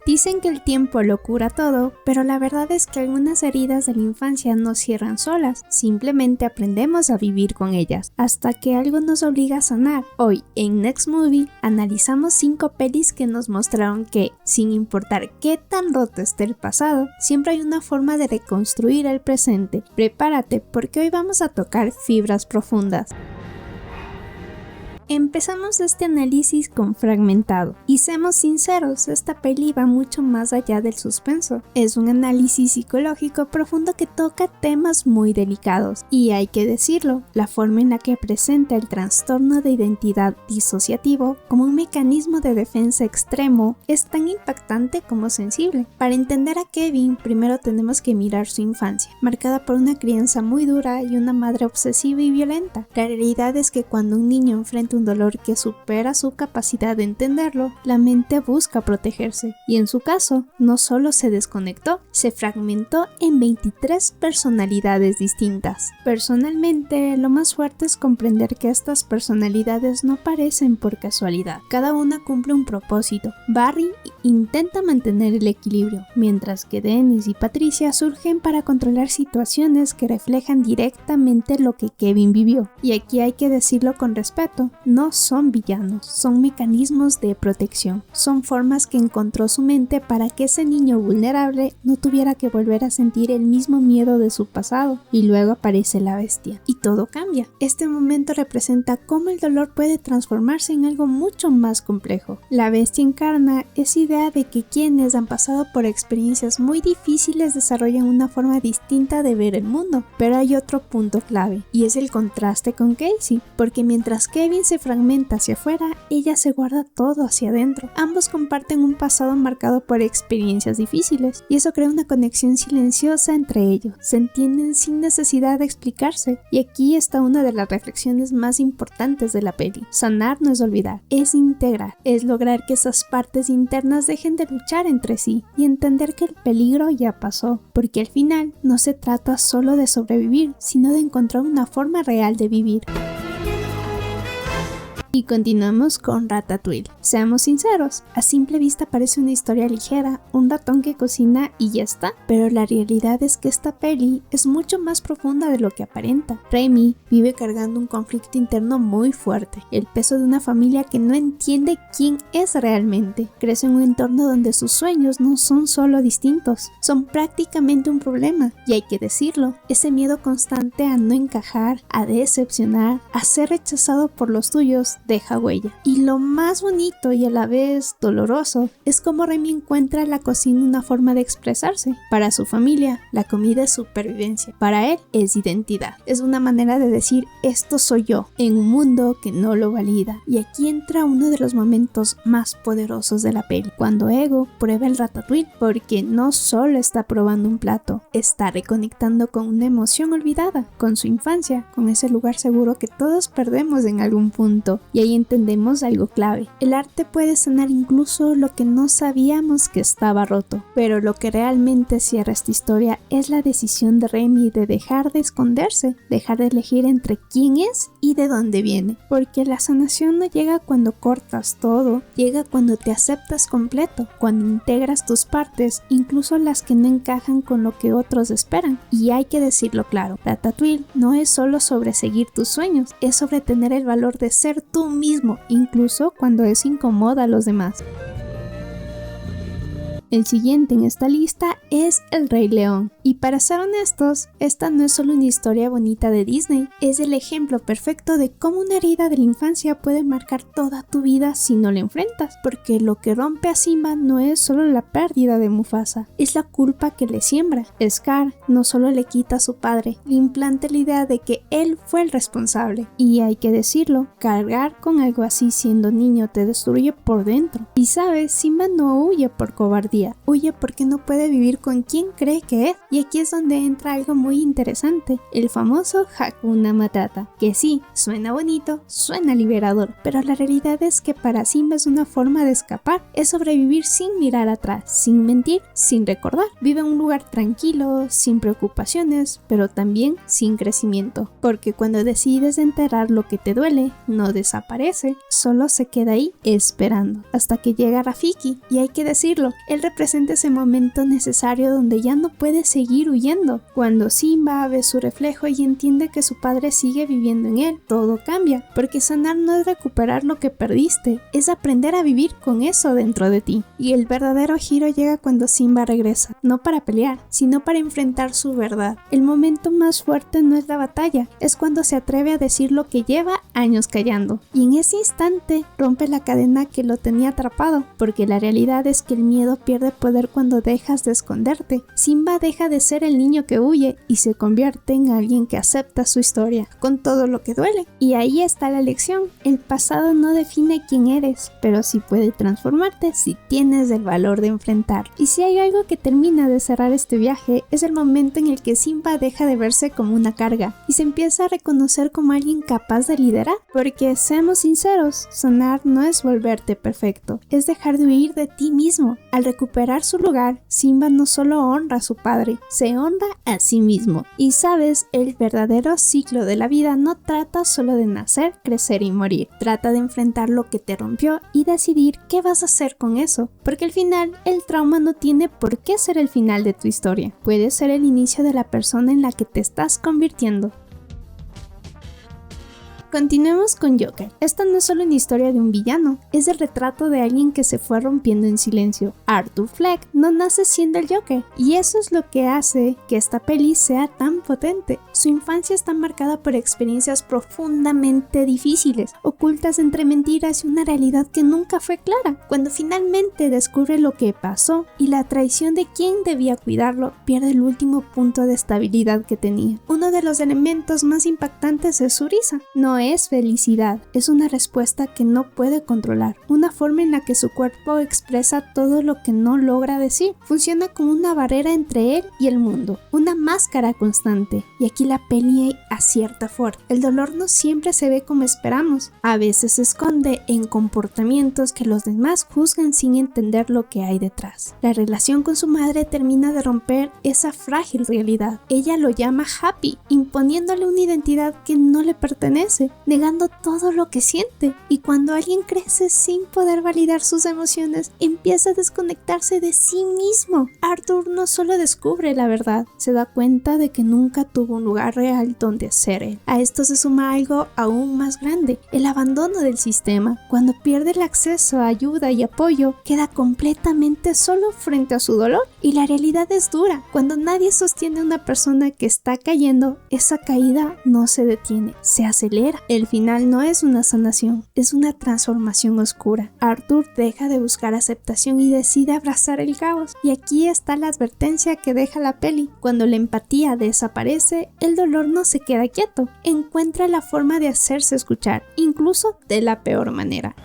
Dicen que el tiempo lo cura todo, pero la verdad es que algunas heridas de la infancia no cierran solas, simplemente aprendemos a vivir con ellas, hasta que algo nos obliga a sanar. Hoy, en Next Movie, analizamos 5 pelis que nos mostraron que, sin importar qué tan roto esté el pasado, siempre hay una forma de reconstruir el presente. Prepárate, porque hoy vamos a tocar fibras profundas. Empezamos este análisis con Fragmentado, y seamos sinceros, esta peli va mucho más allá del suspenso. Es un análisis psicológico profundo que toca temas muy delicados, y hay que decirlo, la forma en la que presenta el trastorno de identidad disociativo como un mecanismo de defensa extremo es tan impactante como sensible. Para entender a Kevin, primero tenemos que mirar su infancia, marcada por una crianza muy dura y una madre obsesiva y violenta. La realidad es que cuando un niño enfrenta un dolor que supera su capacidad de entenderlo, la mente busca protegerse, y en su caso, no solo se desconectó, se fragmentó en 23 personalidades distintas. Personalmente, lo más fuerte es comprender que estas personalidades no aparecen por casualidad. Cada una cumple un propósito. Barry intenta mantener el equilibrio, mientras que Dennis y Patricia surgen para controlar situaciones que reflejan directamente lo que Kevin vivió. Y aquí hay que decirlo con respeto, no son villanos, son mecanismos de protección, son formas que encontró su mente para que ese niño vulnerable no tuviera que volver a sentir el mismo miedo de su pasado. Y luego aparece la bestia, y todo cambia. Este momento representa cómo el dolor puede transformarse en algo mucho más complejo. La bestia encarna esa idea de que quienes han pasado por experiencias muy difíciles desarrollan una forma distinta de ver el mundo. Pero hay otro punto clave, y es el contraste con Casey, porque mientras Kevin se fragmenta hacia afuera, ella se guarda todo hacia adentro. Ambos comparten un pasado marcado por experiencias difíciles, y eso crea una conexión silenciosa entre ellos. Se entienden sin necesidad de explicarse, y aquí está una de las reflexiones más importantes de la peli. Sanar no es olvidar, es integrar, es lograr que esas partes internas dejen de luchar entre sí, y entender que el peligro ya pasó, porque al final no se trata solo de sobrevivir, sino de encontrar una forma real de vivir. Y continuamos con Ratatouille. Seamos sinceros, a simple vista parece una historia ligera, un ratón que cocina y ya está, pero la realidad es que esta peli es mucho más profunda de lo que aparenta. Remy vive cargando un conflicto interno muy fuerte, el peso de una familia que no entiende quién es realmente. Crece en un entorno donde sus sueños no son solo distintos, son prácticamente un problema, y hay que decirlo, ese miedo constante a no encajar, a decepcionar, a ser rechazado por los tuyos, deja huella. Y lo más bonito y a la vez doloroso es cómo Remy encuentra en la cocina una forma de expresarse. Para su familia, la comida es supervivencia. Para él, es identidad. Es una manera de decir, esto soy yo, en un mundo que no lo valida. Y aquí entra uno de los momentos más poderosos de la peli, cuando Ego prueba el ratatouille, porque no solo está probando un plato, está reconectando con una emoción olvidada, con su infancia, con ese lugar seguro que todos perdemos en algún punto. Y ahí entendemos algo clave. El arte puede sanar incluso lo que no sabíamos que estaba roto. Pero lo que realmente cierra esta historia es la decisión de Remy de dejar de esconderse, dejar de elegir entre quién es y de dónde viene. Porque la sanación no llega cuando cortas todo, llega cuando te aceptas completo, cuando integras tus partes, incluso las que no encajan con lo que otros esperan. Y hay que decirlo claro, Ratatouille no es solo sobre seguir tus sueños, es sobre tener el valor de ser tú mismo, incluso cuando eso incomoda a los demás. El siguiente en esta lista es El Rey León. Y para ser honestos, esta no es solo una historia bonita de Disney, es el ejemplo perfecto de cómo una herida de la infancia puede marcar toda tu vida si no la enfrentas, porque lo que rompe a Simba no es solo la pérdida de Mufasa, es la culpa que le siembra. Scar no solo le quita a su padre, le implanta la idea de que él fue el responsable. Y hay que decirlo, cargar con algo así siendo niño te destruye por dentro. Y sabes, Simba no huye por cobardía, huye porque no puede vivir con quien cree que es. Y Y aquí es donde entra algo muy interesante, el famoso Hakuna Matata, que sí, suena bonito, suena liberador, pero la realidad es que para Simba es una forma de escapar, es sobrevivir sin mirar atrás, sin mentir, sin recordar. Vive en un lugar tranquilo, sin preocupaciones, pero también sin crecimiento, porque cuando decides enterrar lo que te duele, no desaparece, solo se queda ahí esperando, hasta que llega Rafiki, y hay que decirlo, él representa ese momento necesario donde ya no puede seguir huyendo. Cuando Simba ve su reflejo y entiende que su padre sigue viviendo en él, todo cambia, porque sanar no es recuperar lo que perdiste, es aprender a vivir con eso dentro de ti. Y el verdadero giro llega cuando Simba regresa, no para pelear, sino para enfrentar su verdad. El momento más fuerte no es la batalla, es cuando se atreve a decir lo que lleva años callando. Y en ese instante rompe la cadena que lo tenía atrapado, porque la realidad es que el miedo pierde poder cuando dejas de esconderte. Simba deja de ser el niño que huye y se convierte en alguien que acepta su historia, con todo lo que duele. Y ahí está la lección, el pasado no define quién eres, pero sí puede transformarte si tienes el valor de enfrentar. Y si hay algo que termina de cerrar este viaje, es el momento en el que Simba deja de verse como una carga y se empieza a reconocer como alguien capaz de liderar, porque seamos sinceros, sanar no es volverte perfecto, es dejar de huir de ti mismo. Al recuperar su lugar, Simba no solo honra a su padre, se honra a sí mismo. Y sabes, el verdadero ciclo de la vida no trata solo de nacer, crecer y morir, trata de enfrentar lo que te rompió y decidir qué vas a hacer con eso, porque al final el trauma no tiene por qué ser el final de tu historia, puede ser el inicio de la persona en la que te estás convirtiendo. Continuemos con Joker. Esta no es solo una historia de un villano, es el retrato de alguien que se fue rompiendo en silencio. Arthur Fleck no nace siendo el Joker, y eso es lo que hace que esta peli sea tan potente. Su infancia está marcada por experiencias profundamente difíciles, ocultas entre mentiras y una realidad que nunca fue clara. Cuando finalmente descubre lo que pasó y la traición de quien debía cuidarlo, pierde el último punto de estabilidad que tenía. Uno de los elementos más impactantes es su risa. No es felicidad, es una respuesta que no puede controlar, una forma en la que su cuerpo expresa todo lo que no logra decir. Funciona como una barrera entre él y el mundo, una máscara constante. Y aquí la peli acierta fuerte. El dolor no siempre se ve como esperamos, a veces se esconde en comportamientos que los demás juzgan sin entender lo que hay detrás. La relación con su madre termina de romper esa frágil realidad. Ella lo llama Happy, imponiéndole una identidad que no le pertenece, negando todo lo que siente. Y cuando alguien crece sin poder validar sus emociones, empieza a desconectarse de sí mismo. Arthur no solo descubre la verdad, se da cuenta de que nunca tuvo un lugar real donde ser él. A esto se suma algo aún más grande, el abandono del sistema. Cuando pierde el acceso a ayuda y apoyo, queda completamente solo frente a su dolor. Y la realidad es dura. Cuando nadie sostiene a una persona que está cayendo, esa caída no se detiene, se acelera. El final no es una sanación, es una transformación oscura. Arthur deja de buscar aceptación y decide abrazar el caos. Y aquí está la advertencia que deja la peli. Cuando la empatía desaparece, el dolor no se queda quieto. Encuentra la forma de hacerse escuchar, incluso de la peor manera.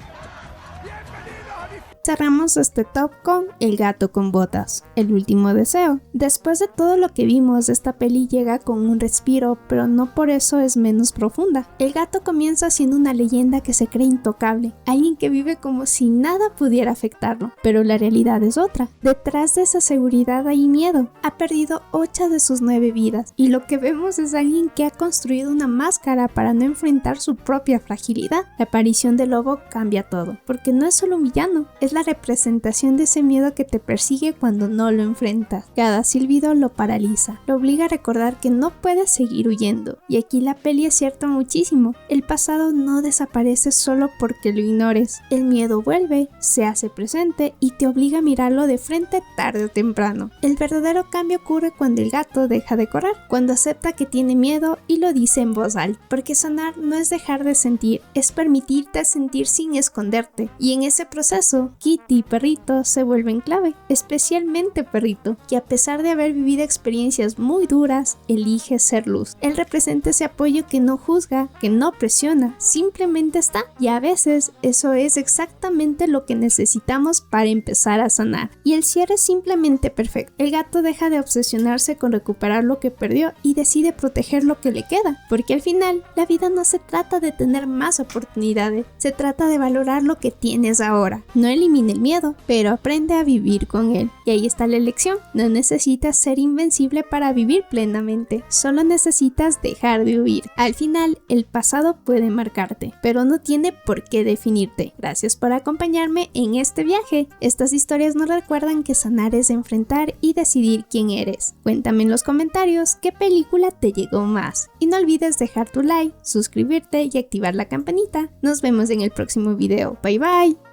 Cerramos este top con El gato con botas, el último deseo. Después de todo lo que vimos, esta peli llega con un respiro, pero no por eso es menos profunda. El gato comienza siendo una leyenda que se cree intocable, alguien que vive como si nada pudiera afectarlo, pero la realidad es otra. Detrás de esa seguridad hay miedo. Ha perdido 8 de sus 9 vidas, y lo que vemos es alguien que ha construido una máscara para no enfrentar su propia fragilidad. La aparición del lobo cambia todo, porque no es solo un villano, es la representación de ese miedo que te persigue cuando no lo enfrentas. Cada silbido lo paraliza, lo obliga a recordar que no puedes seguir huyendo. Y aquí la peli acierta muchísimo. El pasado no desaparece solo porque lo ignores. El miedo vuelve, se hace presente y te obliga a mirarlo de frente tarde o temprano. El verdadero cambio ocurre cuando el gato deja de correr, cuando acepta que tiene miedo y lo dice en voz alta. Porque sanar no es dejar de sentir, es permitirte sentir sin esconderte. Y en ese proceso Kitty y Perrito se vuelven clave, especialmente Perrito, que a pesar de haber vivido experiencias muy duras, elige ser luz. Él representa ese apoyo que no juzga, que no presiona, simplemente está, y a veces eso es exactamente lo que necesitamos para empezar a sanar. Y el cierre es simplemente perfecto. El gato deja de obsesionarse con recuperar lo que perdió y decide proteger lo que le queda, porque al final la vida no se trata de tener más oportunidades, se trata de valorar lo que tienes ahora. No elimine el miedo, pero aprende a vivir con él. Y ahí está la lección: no necesitas ser invencible para vivir plenamente, solo necesitas dejar de huir. Al final, el pasado puede marcarte, pero no tiene por qué definirte. Gracias por acompañarme en este viaje. Estas historias nos recuerdan que sanar es enfrentar y decidir quién eres. Cuéntame en los comentarios qué película te llegó más. Y no olvides dejar tu like, suscribirte y activar la campanita. Nos vemos en el próximo video. Bye bye.